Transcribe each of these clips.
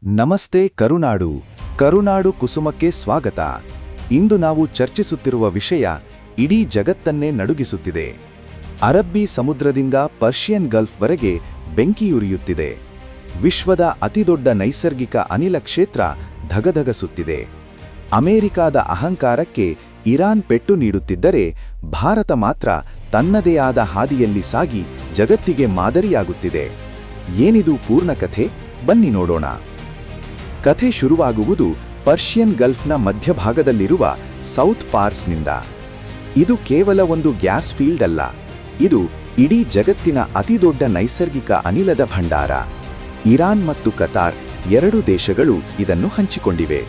ನಮಸ್ತೆ ಕರುನಾಡು. ಕರುನಾಡು ಕುಸುಮಕ್ಕೆ ಸ್ವಾಗತ. ಇಂದು ನಾವು ಚರ್ಚಿಸುತ್ತಿರುವ ವಿಷಯ ಇಡೀ ಜಗತ್ತನ್ನೇ ನಡುಗಿಸುತ್ತಿದೆ. ಅರಬ್ಬಿ ಸಮುದ್ರದಿಂದ ಪರ್ಷಿಯನ್ ಗಲ್ಫ್ವರೆಗೆ ಬೆಂಕಿಯುರಿಯುತ್ತಿದೆ. ವಿಶ್ವದ ಅತಿದೊಡ್ಡ ನೈಸರ್ಗಿಕ ಅನಿಲ ಕ್ಷೇತ್ರ ಧಗಧಗಸುತ್ತಿದೆ. ಅಮೆರಿಕಾದ ಅಹಂಕಾರಕ್ಕೆ ಇರಾನ್ ಪೆಟ್ಟು ನೀಡುತ್ತಿದ್ದರೆ, ಭಾರತ ಮಾತ್ರ ತನ್ನದೇ ಆದ ಹಾದಿಯಲ್ಲಿ ಸಾಗಿ ಜಗತ್ತಿಗೆ ಮಾದರಿಯಾಗುತ್ತಿದೆ. ಏನಿದು ಪೂರ್ಣ ಕಥೆ? ಬನ್ನಿ ನೋಡೋಣ. ಕಥೆ ಶುರುವಾಗುವುದು ಪರ್ಷಿಯನ್ ಗಲ್ಫ್ನ ಮಧ್ಯಭಾಗದಲ್ಲಿರುವ ಸೌತ್ ಪಾರ್ಸ್ನಿಂದ. ಇದು ಕೇವಲ ಒಂದು ಗ್ಯಾಸ್ ಫೀಲ್ಡ್ ಅಲ್ಲ, ಇದು ಇಡೀ ಜಗತ್ತಿನ ಅತಿದೊಡ್ಡ ನೈಸರ್ಗಿಕ ಅನಿಲದ ಭಂಡಾರ. ಇರಾನ್ ಮತ್ತು ಕತಾರ್ ಎರಡು ದೇಶಗಳು ಇದನ್ನು ಹಂಚಿಕೊಂಡಿವೆ.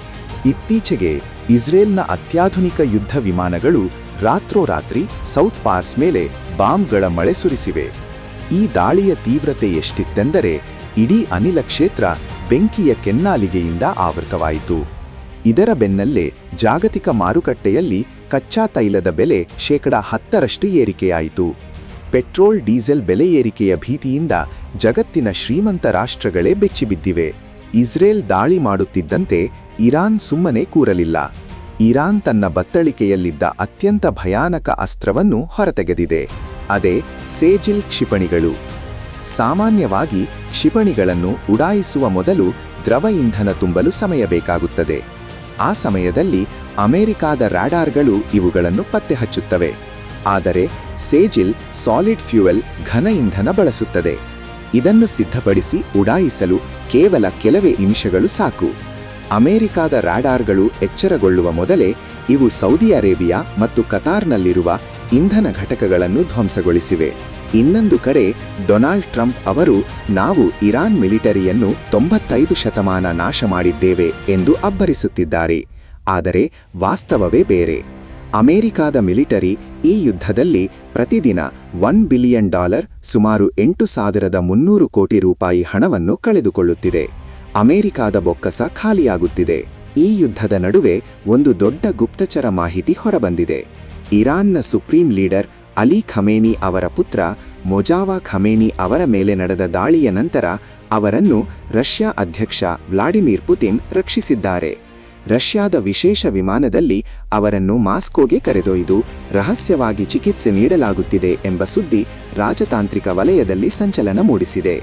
ಇತ್ತೀಚೆಗೆ ಇಸ್ರೇಲ್ನ ಅತ್ಯಾಧುನಿಕ ಯುದ್ಧ ವಿಮಾನಗಳು ರಾತ್ರೋರಾತ್ರಿ ಸೌತ್ ಪಾರ್ಸ್ ಮೇಲೆ ಬಾಂಬ್ಗಳ ಮಳೆ ಸುರಿಸಿವೆ. ಈ ದಾಳಿಯ ತೀವ್ರತೆ ಎಷ್ಟಿತ್ತೆಂದರೆ, ಇಡೀ ಅನಿಲ ಕ್ಷೇತ್ರ ಬೆಂಕಿಯ ಕೆನ್ನಾಲಿಗೆಯಿಂದ ಆವೃತವಾಯಿತು. ಇದರ ಬೆನ್ನಲ್ಲೇ ಜಾಗತಿಕ ಮಾರುಕಟ್ಟೆಯಲ್ಲಿ ಕಚ್ಚಾ ತೈಲದ ಬೆಲೆ 10% ಏರಿಕೆಯಾಯಿತು. ಪೆಟ್ರೋಲ್ ಡೀಸೆಲ್ ಬೆಲೆ ಏರಿಕೆಯ ಭೀತಿಯಿಂದ ಜಗತ್ತಿನ ಶ್ರೀಮಂತ ರಾಷ್ಟ್ರಗಳೇ ಬೆಚ್ಚಿಬಿದ್ದಿವೆ. ಇಸ್ರೇಲ್ ದಾಳಿ ಮಾಡುತ್ತಿದ್ದಂತೆ ಇರಾನ್ ಸುಮ್ಮನೆ ಕೂರಲಿಲ್ಲ. ಇರಾನ್ ತನ್ನ ಬತ್ತಳಿಕೆಯಲ್ಲಿದ್ದ ಅತ್ಯಂತ ಭಯಾನಕ ಅಸ್ತ್ರವನ್ನು ಹೊರತೆಗೆದಿದೆ. ಅದೇ ಸೇಜಿಲ್ ಕ್ಷಿಪಣಿಗಳು. ಸಾಮಾನ್ಯವಾಗಿ ಕ್ಷಿಪಣಿಗಳನ್ನು ಉಡಾಯಿಸುವ ಮೊದಲು ದ್ರವ ಇಂಧನ ತುಂಬಲು ಸಮಯ ಬೇಕಾಗುತ್ತದೆ. ಆ ಸಮಯದಲ್ಲಿ ಅಮೆರಿಕಾದ ರಾಡಾರ್ಗಳು ಇವುಗಳನ್ನು ಪತ್ತೆ ಹಚ್ಚುತ್ತವೆ. ಆದರೆ ಸೇಜಿಲ್ ಸಾಲಿಡ್ ಫ್ಯೂಯಲ್ ಘನ ಇಂಧನ ಬಳಸುತ್ತದೆ. ಇದನ್ನು ಸಿದ್ಧಪಡಿಸಿ ಉಡಾಯಿಸಲು ಕೇವಲ ಕೆಲವೇ ನಿಮಿಷಗಳು ಸಾಕು. ಅಮೆರಿಕಾದ ರಾಡಾರ್ಗಳು ಎಚ್ಚರಗೊಳ್ಳುವ ಮೊದಲೇ ಇವು ಸೌದಿ ಅರೇಬಿಯಾ ಮತ್ತು ಕತಾರ್ನಲ್ಲಿರುವ ಇಂಧನ ಘಟಕಗಳನ್ನು ಧ್ವಂಸಗೊಳಿಸಿವೆ. ಇನ್ನೊಂದು ಕಡೆ ಡೊನಾಲ್ಡ್ ಟ್ರಂಪ್ ಅವರು ನಾವು ಇರಾನ್ ಮಿಲಿಟರಿಯನ್ನು 95% ನಾಶ ಮಾಡಿದ್ದೇವೆ ಎಂದು ಅಬ್ಬರಿಸುತ್ತಿದ್ದಾರೆ. ಆದರೆ ವಾಸ್ತವವೇ ಬೇರೆ. ಅಮೆರಿಕಾದ ಮಿಲಿಟರಿ ಈ ಯುದ್ಧದಲ್ಲಿ ಪ್ರತಿದಿನ $1 ಬಿಲಿಯನ್ ಸುಮಾರು 8,300 ಕೋಟಿ ರೂಪಾಯಿ ಹಣವನ್ನು ಕಳೆದುಕೊಳ್ಳುತ್ತಿದೆ. ಅಮೆರಿಕಾದ ಬೊಕ್ಕಸ ಖಾಲಿಯಾಗುತ್ತಿದೆ. ಈ ಯುದ್ಧದ ನಡುವೆ ಒಂದು ದೊಡ್ಡ ಗುಪ್ತಚರ ಮಾಹಿತಿ ಹೊರಬಂದಿದೆ. ಇರಾನ್ನ ಸುಪ್ರೀಂ ಲೀಡರ್ ಅಲಿ ಖಮೇನಿ ಅವರ ಪುತ್ರ ಮೊಜಾವಾ ಖಮೇನಿ ಅವರ ಮೇಲೆ ನಡೆದ ದಾಳಿಯ ನಂತರ ಅವರನ್ನು ರಷ್ಯಾ ಅಧ್ಯಕ್ಷ ವ್ಲಾಡಿಮಿರ್ ಪುತಿನ್ ರಕ್ಷಿಸಿದ್ದಾರೆ. ರಷ್ಯಾದ ವಿಶೇಷ ವಿಮಾನದಲ್ಲಿ ಅವರನ್ನು ಮಾಸ್ಕೋಗೆ ಕರೆದೊಯ್ದು ರಹಸ್ಯವಾಗಿ ಚಿಕಿತ್ಸೆ ನೀಡಲಾಗುತ್ತಿದೆ ಎಂಬ ಸುದ್ದಿ ರಾಜತಾಂತ್ರಿಕ ವಲಯದಲ್ಲಿ ಸಂಚಲನ ಮೂಡಿಸಿದೆ.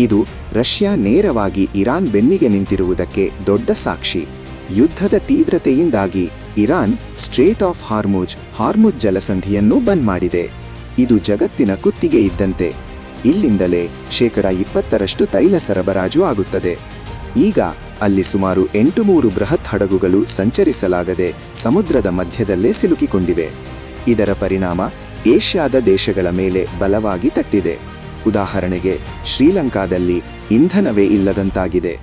ಇದು ರಷ್ಯಾ ನೇರವಾಗಿ ಇರಾನ್ ಬೆನ್ನಿಗೆ ನಿಂತಿರುವುದಕ್ಕೆ ದೊಡ್ಡ ಸಾಕ್ಷಿ. ಯುದ್ಧದ ತೀವ್ರತೆಯಿಂದಾಗಿ ಇರಾನ್ ಸ್ಟ್ರೇಟ್ ಆಫ್ ಹಾರ್ಮುಜ್ ಜಲಸಂಧಿಯನ್ನು ಬಂದ್ ಮಾಡಿದೆ. ಇದು ಜಗತ್ತಿನ ಕುತ್ತಿಗೆ ಇದ್ದಂತೆ. ಇಲ್ಲಿಂದಲೇ 20% ತೈಲ ಸರಬರಾಜು ಆಗುತ್ತದೆ. ಈಗ ಅಲ್ಲಿ ಸುಮಾರು 800 ಬೃಹತ್ ಹಡಗುಗಳು ಸಂಚರಿಸಲಾಗದೆ ಸಮುದ್ರದ ಮಧ್ಯದಲ್ಲೇ ಸಿಲುಕಿಕೊಂಡಿವೆ. ಇದರ ಪರಿಣಾಮ ಏಷ್ಯಾದ ದೇಶಗಳ ಮೇಲೆ ಬಲವಾಗಿ ತಟ್ಟಿದೆ. ಉದಾಹರಣೆಗೆ ಶ್ರೀಲಂಕಾದಲ್ಲಿ ಇಂಧನವೇ ಇಲ್ಲದಂತಾಗಿದೆ.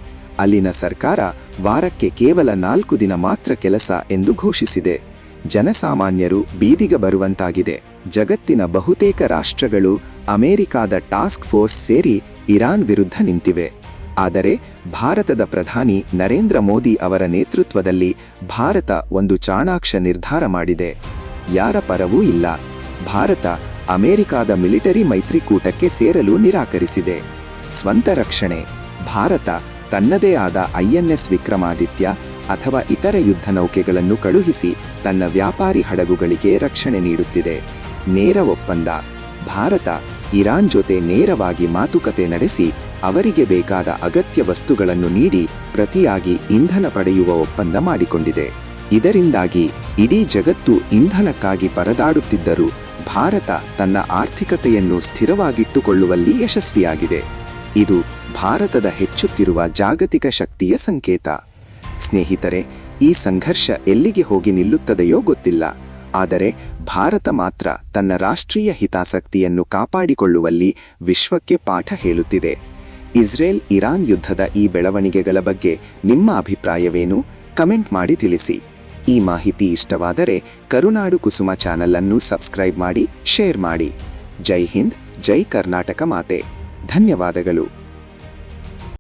ಅಲ್ಲಿನ ಸರ್ಕಾರ ವಾರಕ್ಕೆ ಕೇವಲ 4 ದಿನ ಮಾತ್ರ ಕೆಲಸ ಎಂದು ಘೋಷಿಸಿದೆ. ಜನಸಾಮಾನ್ಯರು ಬೀದಿಗೆ ಬರುವಂತಾಗಿದೆ. ಜಗತ್ತಿನ ಬಹುತೇಕ ರಾಷ್ಟ್ರಗಳು ಅಮೆರಿಕಾದ ಟಾಸ್ಕ್ ಫೋರ್ಸ್ ಸೇರಿ ಇರಾನ್ ವಿರುದ್ಧ ನಿಂತಿವೆ. ಆದರೆ ಭಾರತದ ಪ್ರಧಾನಿ ನರೇಂದ್ರ ಮೋದಿ ಅವರ ನೇತೃತ್ವದಲ್ಲಿ ಭಾರತ ಒಂದು ಚಾಣಾಕ್ಷ ನಿರ್ಧಾರ ಮಾಡಿದೆ. ಯಾರ ಪರವೂ ಇಲ್ಲ. ಭಾರತ ಅಮೆರಿಕಾದ ಮಿಲಿಟರಿ ಮೈತ್ರಿಕೂಟಕ್ಕೆ ಸೇರಲು ನಿರಾಕರಿಸಿದೆ. ಸ್ವಂತ ರಕ್ಷಣೆ. ಭಾರತ ತನ್ನದೇ ಆದ INS ವಿಕ್ರಮಾದಿತ್ಯ ಅಥವಾ ಇತರ ಯುದ್ಧ ನೌಕೆಗಳನ್ನು ಕಳುಹಿಸಿ ತನ್ನ ವ್ಯಾಪಾರಿ ಹಡಗುಗಳಿಗೆ ರಕ್ಷಣೆ ನೀಡುತ್ತಿದೆ. ನೇರ ಒಪ್ಪಂದ. ಭಾರತ ಇರಾನ್ ಜೊತೆ ನೇರವಾಗಿ ಮಾತುಕತೆ ನಡೆಸಿ ಅವರಿಗೆ ಬೇಕಾದ ಅಗತ್ಯ ವಸ್ತುಗಳನ್ನು ನೀಡಿ ಪ್ರತಿಯಾಗಿ ಇಂಧನ ಪಡೆಯುವ ಒಪ್ಪಂದ ಮಾಡಿಕೊಂಡಿದೆ. ಇದರಿಂದಾಗಿ ಇಡೀ ಜಗತ್ತು ಇಂಧನಕ್ಕಾಗಿ ಪರದಾಡುತ್ತಿದ್ದರೂ ಭಾರತ ತನ್ನ ಆರ್ಥಿಕತೆಯನ್ನು ಸ್ಥಿರವಾಗಿಟ್ಟುಕೊಳ್ಳುವಲ್ಲಿ ಯಶಸ್ವಿಯಾಗಿದೆ. ಇದು ಭಾರತದ ಹೆಚ್ಚುತ್ತಿರುವ ಜಾಗತಿಕ ಶಕ್ತಿಯ ಸಂಕೇತ. ಸ್ನೇಹಿತರೆ, ಈ ಸಂಘರ್ಷ ಎಲ್ಲಿಗೆ ಹೋಗಿ ನಿಲ್ಲುತ್ತದೆಯೋ ಗೊತ್ತಿಲ್ಲ. ಆದರೆ ಭಾರತ ಮಾತ್ರ ತನ್ನ ರಾಷ್ಟ್ರೀಯ ಹಿತಾಸಕ್ತಿಯನ್ನು ಕಾಪಾಡಿಕೊಳ್ಳುವಲ್ಲಿ ವಿಶ್ವಕ್ಕೆ ಪಾಠ ಹೇಳುತ್ತಿದೆ. ಇಸ್ರೇಲ್ ಇರಾನ್ ಯುದ್ಧದ ಈ ಬೆಳವಣಿಗೆಗಳ ಬಗ್ಗೆ ನಿಮ್ಮ ಅಭಿಪ್ರಾಯವೇನು? ಕಮೆಂಟ್ ಮಾಡಿ ತಿಳಿಸಿ. ಈ ಮಾಹಿತಿ ಇಷ್ಟವಾದರೆ ಕರುನಾಡು ಕುಸುಮ ಚಾನೆಲ್ ಅನ್ನು ಸಬ್ಸ್ಕ್ರೈಬ್ ಮಾಡಿ, ಶೇರ್ ಮಾಡಿ. ಜೈ ಹಿಂದ್, ಜೈ ಕರ್ನಾಟಕ ಮಾತೆ. ಧನ್ಯವಾದಗಳು.